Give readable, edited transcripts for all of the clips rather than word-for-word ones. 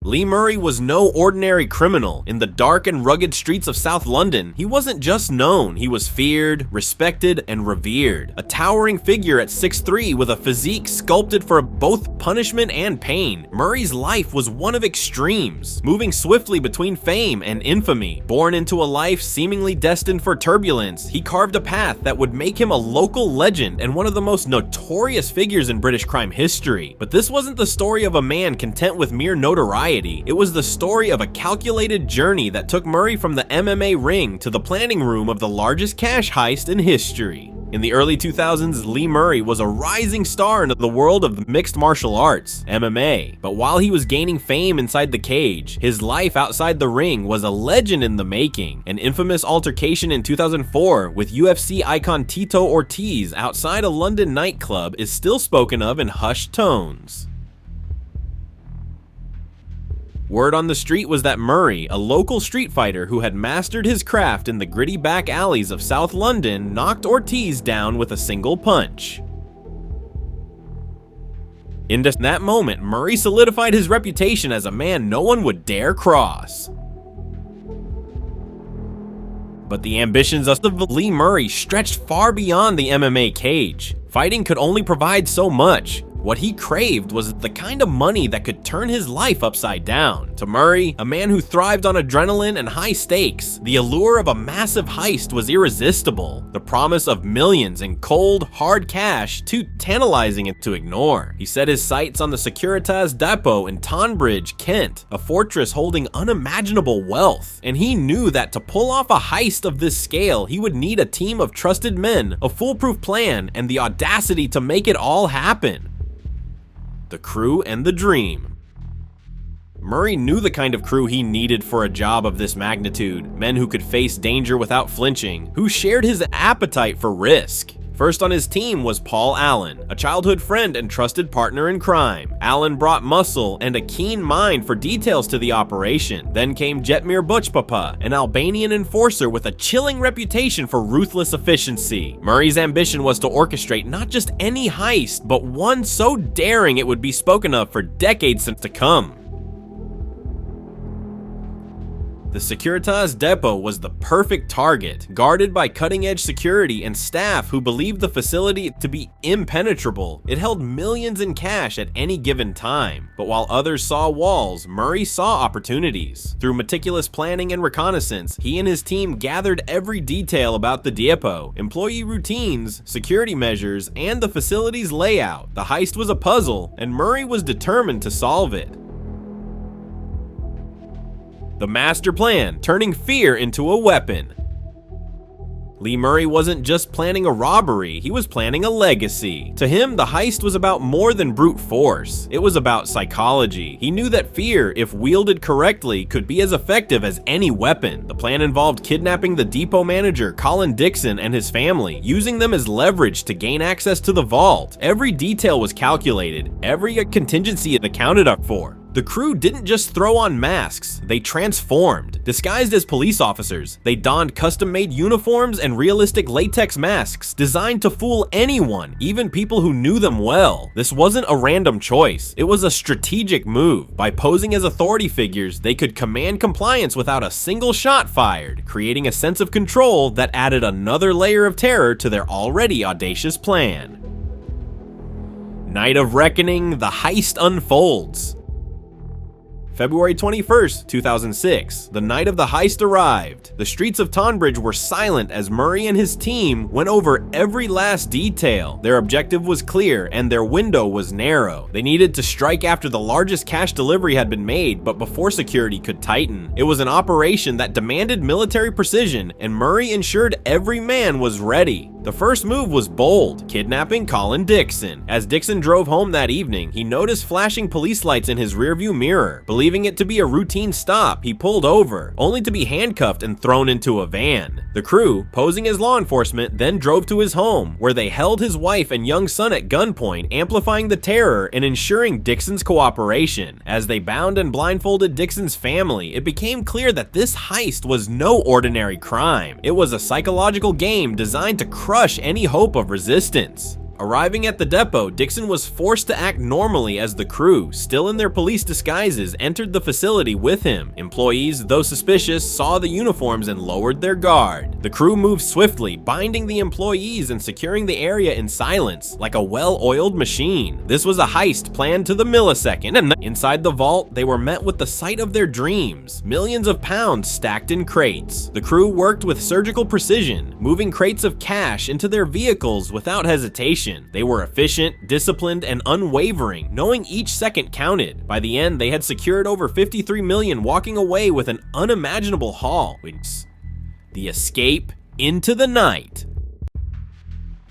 Lee Murray was no ordinary criminal. In the dark and rugged streets of South London, he wasn't just known, he was feared, respected, and revered. A towering figure at 6'3" with a physique sculpted for both punishment and pain, Murray's life was one of extremes, moving swiftly between fame and infamy. Born into a life seemingly destined for turbulence, he carved a path that would make him a local legend and one of the most notorious figures in British crime history. But this wasn't the story of a man content with mere notoriety. It was the story of a calculated journey that took Murray from the MMA ring to the planning room of the largest cash heist in history. In the early 2000s, Lee Murray was a rising star in the world of mixed martial arts, MMA. But while he was gaining fame inside the cage, his life outside the ring was a legend in the making. An infamous altercation in 2004 with UFC icon Tito Ortiz outside a London nightclub is still spoken of in hushed tones. Word on the street was that Murray, a local street fighter who had mastered his craft in the gritty back alleys of South London, knocked Ortiz down with a single punch. In that moment, Murray solidified his reputation as a man no one would dare cross. But the ambitions of Lee Murray stretched far beyond the MMA cage. Fighting could only provide so much. What he craved was the kind of money that could turn his life upside down. To Murray, a man who thrived on adrenaline and high stakes, the allure of a massive heist was irresistible. The promise of millions in cold, hard cash too tantalizing to ignore. He set his sights on the Securitas depot in Tonbridge, Kent, a fortress holding unimaginable wealth. And he knew that to pull off a heist of this scale, he would need a team of trusted men, a foolproof plan, and the audacity to make it all happen. The crew and the dream. Murray knew the kind of crew he needed for a job of this magnitude, men who could face danger without flinching, who shared his appetite for risk. First on his team was Paul Allen, a childhood friend and trusted partner in crime. Allen brought muscle and a keen mind for details to the operation. Then came Jetmir Buchpapa, an Albanian enforcer with a chilling reputation for ruthless efficiency. Murray's ambition was to orchestrate not just any heist, but one so daring it would be spoken of for decades to come. The Securitas depot was the perfect target, guarded by cutting-edge security and staff who believed the facility to be impenetrable. It held millions in cash at any given time. But while others saw walls, Murray saw opportunities. Through meticulous planning and reconnaissance, he and his team gathered every detail about the depot, employee routines, security measures, and the facility's layout. The heist was a puzzle, and Murray was determined to solve it. The master plan, turning fear into a weapon. Lee Murray wasn't just planning a robbery, he was planning a legacy. To him, the heist was about more than brute force. It was about psychology. He knew that fear, if wielded correctly, could be as effective as any weapon. The plan involved kidnapping the depot manager, Colin Dixon, and his family, using them as leverage to gain access to the vault. Every detail was calculated, every contingency accounted for. The crew didn't just throw on masks, they transformed. Disguised as police officers, they donned custom-made uniforms and realistic latex masks designed to fool anyone, even people who knew them well. This wasn't a random choice, it was a strategic move. By posing as authority figures, they could command compliance without a single shot fired, creating a sense of control that added another layer of terror to their already audacious plan. Night of Reckoning, the heist unfolds. February 21st, 2006, the night of the heist arrived. The streets of Tonbridge were silent as Murray and his team went over every last detail. Their objective was clear and their window was narrow. They needed to strike after the largest cash delivery had been made, but before security could tighten. It was an operation that demanded military precision, and Murray ensured every man was ready. The first move was bold, kidnapping Colin Dixon. As Dixon drove home that evening, he noticed flashing police lights in his rearview mirror. Believing it to be a routine stop, he pulled over, only to be handcuffed and thrown into a van. The crew, posing as law enforcement, then drove to his home, where they held his wife and young son at gunpoint, amplifying the terror and ensuring Dixon's cooperation. As they bound and blindfolded Dixon's family, it became clear that this heist was no ordinary crime. It was a psychological game designed to crush any hope of resistance. Arriving at the depot, Dixon was forced to act normally as the crew, still in their police disguises, entered the facility with him. Employees, though suspicious, saw the uniforms and lowered their guard. The crew moved swiftly, binding the employees and securing the area in silence, like a well-oiled machine. This was a heist planned to the millisecond, and inside the vault, they were met with the sight of their dreams. Millions of pounds stacked in crates. The crew worked with surgical precision, moving crates of cash into their vehicles without hesitation. They were efficient, disciplined, and unwavering, knowing each second counted. By the end, they had secured over $53 million, walking away with an unimaginable haul. The escape into the night.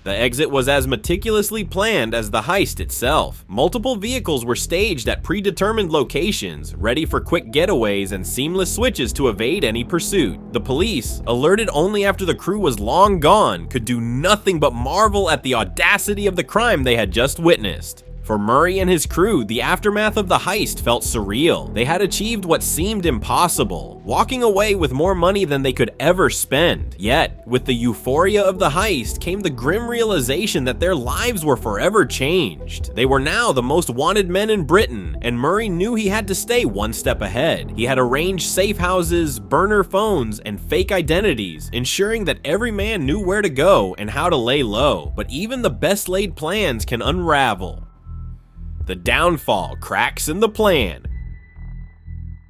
The exit was as meticulously planned as the heist itself. Multiple vehicles were staged at predetermined locations, ready for quick getaways and seamless switches to evade any pursuit. The police, alerted only after the crew was long gone, could do nothing but marvel at the audacity of the crime they had just witnessed. For Murray and his crew, the aftermath of the heist felt surreal. They had achieved what seemed impossible, walking away with more money than they could ever spend. Yet, with the euphoria of the heist came the grim realization that their lives were forever changed. They were now the most wanted men in Britain, and Murray knew he had to stay one step ahead. He had arranged safe houses, burner phones, and fake identities, ensuring that every man knew where to go and how to lay low. But even the best laid plans can unravel. The downfall, cracks in the plan.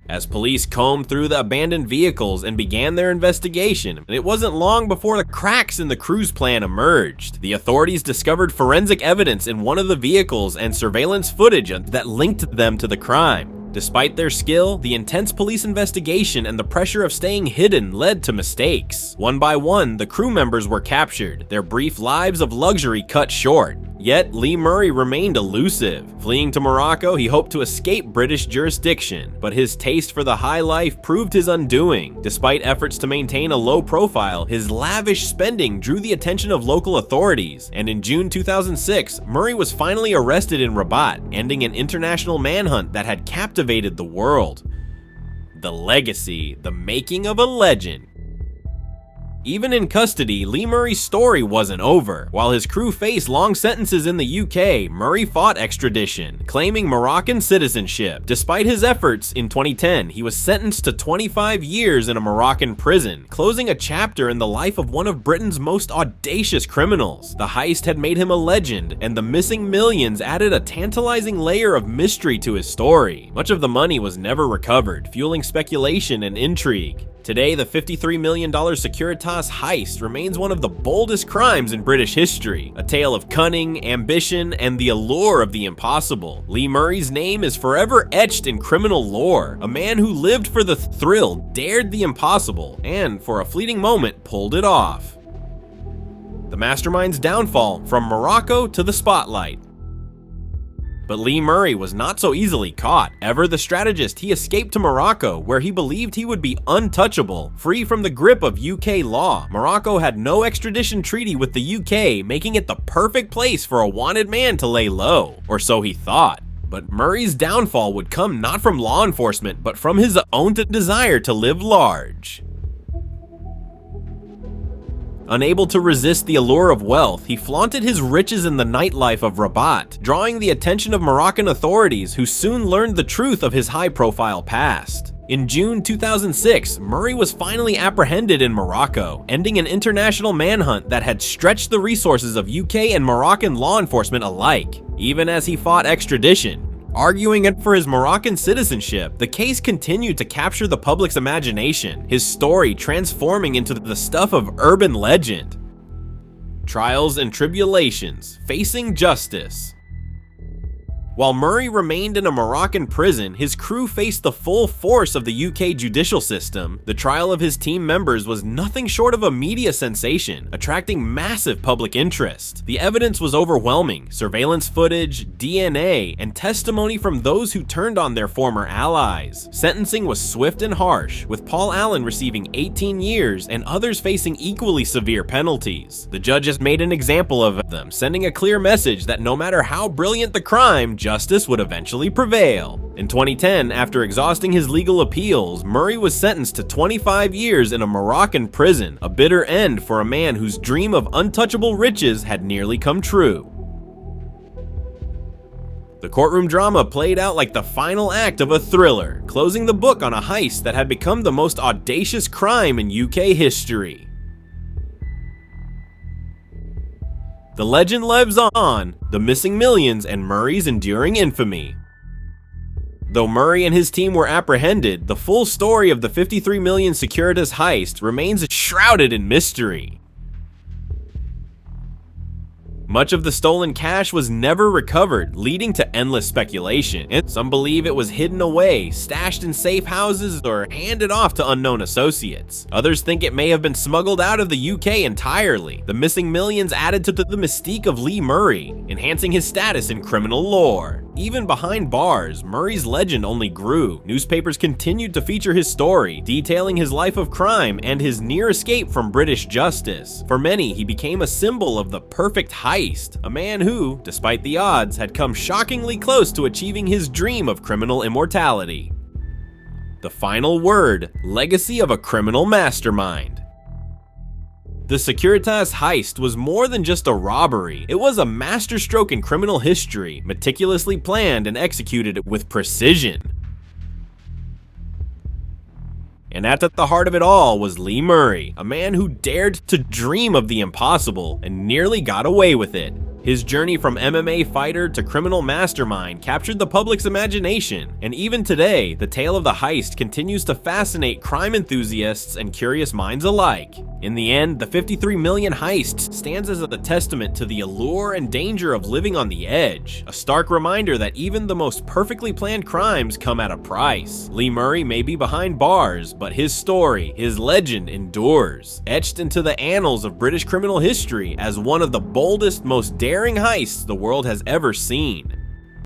As police combed through the abandoned vehicles and began their investigation, it wasn't long before the cracks in the crew's plan emerged. The authorities discovered forensic evidence in one of the vehicles and surveillance footage that linked them to the crime. Despite their skill, the intense police investigation and the pressure of staying hidden led to mistakes. One by one, the crew members were captured, their brief lives of luxury cut short. Yet, Lee Murray remained elusive. Fleeing to Morocco, he hoped to escape British jurisdiction, but his taste for the high life proved his undoing. Despite efforts to maintain a low profile, his lavish spending drew the attention of local authorities, and in June 2006, Murray was finally arrested in Rabat, ending an international manhunt that had captivated the world. The legacy, the making of a legend. Even in custody, Lee Murray's story wasn't over. While his crew faced long sentences in the UK, Murray fought extradition, claiming Moroccan citizenship. Despite his efforts, in 2010, he was sentenced to 25 years in a Moroccan prison, closing a chapter in the life of one of Britain's most audacious criminals. The heist had made him a legend, and the missing millions added a tantalizing layer of mystery to his story. Much of the money was never recovered, fueling speculation and intrigue. Today, the $53 million Securitas Heist remains one of the boldest crimes in British history, a tale of cunning, ambition, and the allure of the impossible. Lee Murray's name is forever etched in criminal lore, a man who lived for the thrill, dared the impossible, and for a fleeting moment pulled it off. The Mastermind's downfall, from Morocco to the spotlight. But Lee Murray was not so easily caught. Ever the strategist, he escaped to Morocco, where he believed he would be untouchable, free from the grip of UK law. Morocco had no extradition treaty with the UK, making it the perfect place for a wanted man to lay low, or so he thought. But Murray's downfall would come not from law enforcement, but from his own desire to live large. Unable to resist the allure of wealth, he flaunted his riches in the nightlife of Rabat, drawing the attention of Moroccan authorities who soon learned the truth of his high-profile past. In June 2006, Murray was finally apprehended in Morocco, ending an international manhunt that had stretched the resources of UK and Moroccan law enforcement alike. Even as he fought extradition, arguing it for his Moroccan citizenship, the case continued to capture the public's imagination, his story transforming into the stuff of urban legend. Trials and tribulations, facing justice. While Murray remained in a Moroccan prison, his crew faced the full force of the UK judicial system. The trial of his team members was nothing short of a media sensation, attracting massive public interest. The evidence was overwhelming: surveillance footage, DNA, and testimony from those who turned on their former allies. Sentencing was swift and harsh, with Paul Allen receiving 18 years and others facing equally severe penalties. The judges made an example of them, sending a clear message that no matter how brilliant the crime, justice would eventually prevail. In 2010, after exhausting his legal appeals, Murray was sentenced to 25 years in a Moroccan prison, a bitter end for a man whose dream of untouchable riches had nearly come true. The courtroom drama played out like the final act of a thriller, closing the book on a heist that had become the most audacious crime in UK history. The legend lives on, the missing millions and Murray's enduring infamy. Though Murray and his team were apprehended, the full story of the 53 million Securitas heist remains shrouded in mystery. Much of the stolen cash was never recovered, leading to endless speculation, and some believe it was hidden away, stashed in safe houses, or handed off to unknown associates. Others think it may have been smuggled out of the UK entirely. The missing millions added to the mystique of Lee Murray, enhancing his status in criminal lore. Even behind bars, Murray's legend only grew. Newspapers continued to feature his story, detailing his life of crime and his near escape from British justice. For many, he became a symbol of the perfect heist, a man who, despite the odds, had come shockingly close to achieving his dream of criminal immortality. The final word: legacy of a criminal mastermind. The Securitas Heist was more than just a robbery. It was a masterstroke in criminal history, meticulously planned and executed with precision. And at the heart of it all was Lee Murray, a man who dared to dream of the impossible and nearly got away with it. His journey from MMA fighter to criminal mastermind captured the public's imagination, and even today, the tale of the heist continues to fascinate crime enthusiasts and curious minds alike. In the end, the 53 million heist stands as a testament to the allure and danger of living on the edge, a stark reminder that even the most perfectly planned crimes come at a price. Lee Murray may be behind bars, but his story, his legend endures, etched into the annals of British criminal history as one of the boldest, most daring heists the world has ever seen.